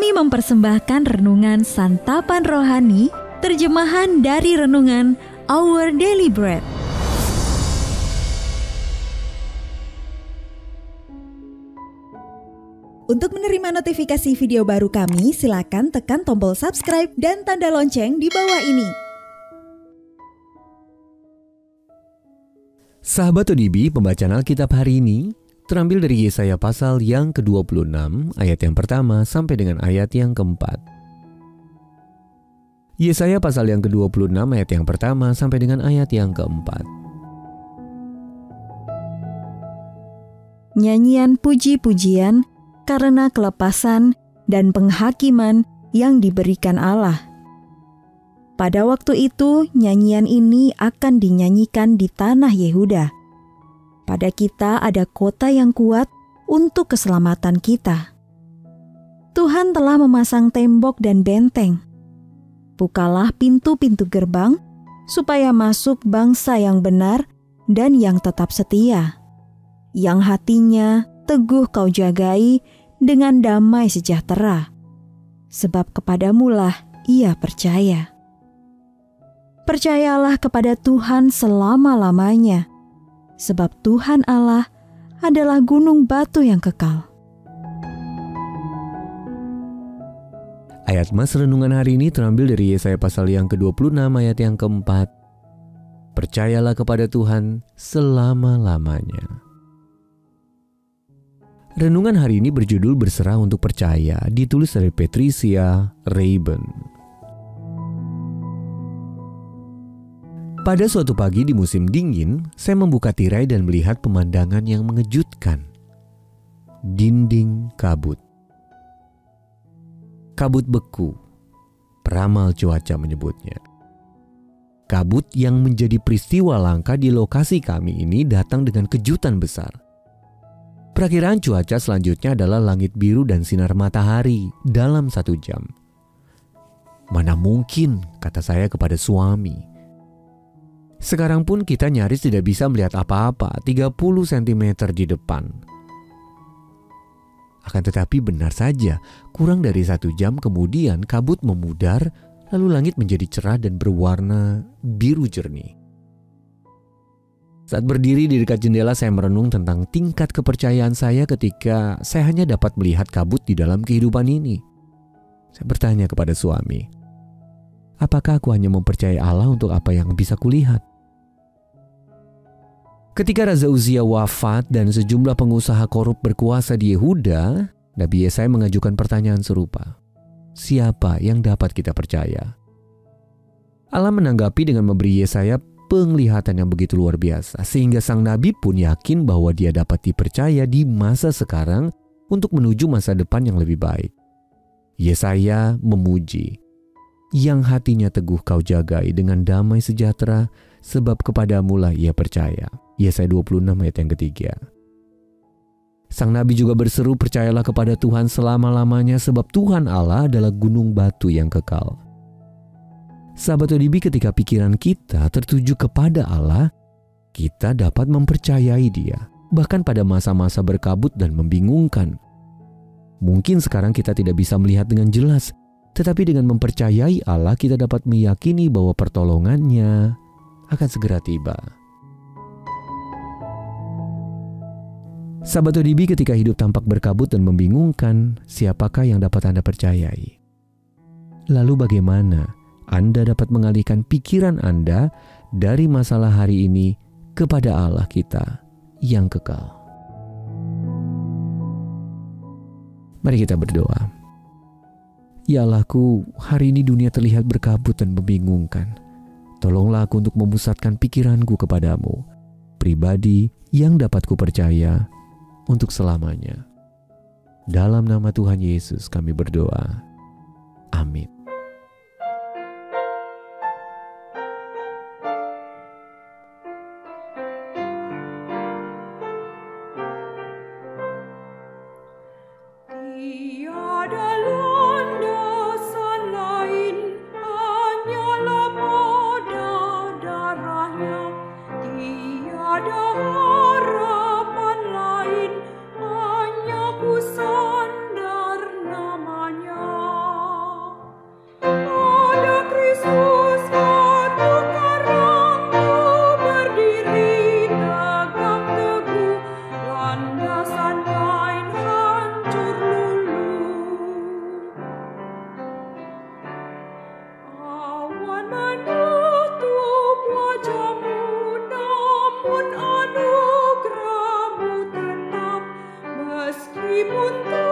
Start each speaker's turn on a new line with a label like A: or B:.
A: Kami mempersembahkan renungan Santapan Rohani, terjemahan dari renungan Our Daily Bread.
B: Untuk menerima notifikasi video baru kami, silakan tekan tombol subscribe dan tanda lonceng di bawah ini.
C: Sahabat ODB, pembacaan Alkitab hari ini terambil dari Yesaya pasal yang ke-26 ayat yang pertama sampai dengan ayat yang keempat. Yesaya pasal yang ke-26 ayat yang pertama sampai dengan ayat yang keempat.
A: Nyanyian puji-pujian karena kelepasan dan penghakiman yang diberikan Allah. Pada waktu itu, nyanyian ini akan dinyanyikan di tanah Yehuda. Pada kita ada kota yang kuat untuk keselamatan kita. Tuhan telah memasang tembok dan benteng. Bukalah pintu-pintu gerbang, supaya masuk bangsa yang benar dan yang tetap setia, yang hatinya teguh kau jagai dengan damai sejahtera, sebab kepadamulah ia percaya. Percayalah kepada Tuhan selama-lamanya, sebab Tuhan Allah adalah gunung batu yang kekal.
C: Ayat mas renungan hari ini terambil dari Yesaya pasal yang ke-26 ayat yang keempat. Percayalah kepada Tuhan selama-lamanya. Renungan hari ini berjudul Berserah untuk Percaya, ditulis oleh Patricia Rayburn. Pada suatu pagi di musim dingin, saya membuka tirai dan melihat pemandangan yang mengejutkan. Dinding kabut. Kabut beku, peramal cuaca menyebutnya. Kabut yang menjadi peristiwa langka di lokasi kami ini datang dengan kejutan besar. Perakiraan cuaca selanjutnya adalah langit biru dan sinar matahari dalam 1 jam. Mana mungkin, kata saya kepada suami. Sekarang pun kita nyaris tidak bisa melihat apa-apa 30 cm di depan. Akan tetapi benar saja, kurang dari 1 jam kemudian kabut memudar, lalu langit menjadi cerah dan berwarna biru jernih. Saat berdiri di dekat jendela, saya merenung tentang tingkat kepercayaan saya ketika saya hanya dapat melihat kabut di dalam kehidupan ini. Saya bertanya kepada suami, apakah aku hanya mempercayai Allah untuk apa yang bisa kulihat? Ketika Raja Uzia wafat dan sejumlah pengusaha korup berkuasa di Yehuda, Nabi Yesaya mengajukan pertanyaan serupa. Siapa yang dapat kita percaya? Allah menanggapi dengan memberi Yesaya penglihatan yang begitu luar biasa, sehingga sang nabi pun yakin bahwa dia dapat dipercaya di masa sekarang untuk menuju masa depan yang lebih baik. Yesaya memuji, yang hatinya teguh kau jagai dengan damai sejahtera, sebab kepadamulah ia percaya. Yesaya 26 ayat yang ketiga. Sang nabi juga berseru, percayalah kepada Tuhan selama-lamanya, sebab Tuhan Allah adalah gunung batu yang kekal. Sahabat ODB, ketika pikiran kita tertuju kepada Allah, kita dapat mempercayai Dia, bahkan pada masa-masa berkabut dan membingungkan. Mungkin sekarang kita tidak bisa melihat dengan jelas, tetapi dengan mempercayai Allah, kita dapat meyakini bahwa pertolongannya akan segera tiba. Sahabat ODB, ketika hidup tampak berkabut dan membingungkan, siapakah yang dapat Anda percayai? Lalu bagaimana Anda dapat mengalihkan pikiran Anda dari masalah hari ini kepada Allah kita yang kekal? Mari kita berdoa. Ya Allahku, hari ini dunia terlihat berkabut dan membingungkan. Tolonglah aku untuk memusatkan pikiranku kepadamu, pribadi yang dapat kupercaya untuk selamanya. Dalam nama Tuhan Yesus kami berdoa. Amin.
D: Harapan lain hanya ku sandar namanya. punta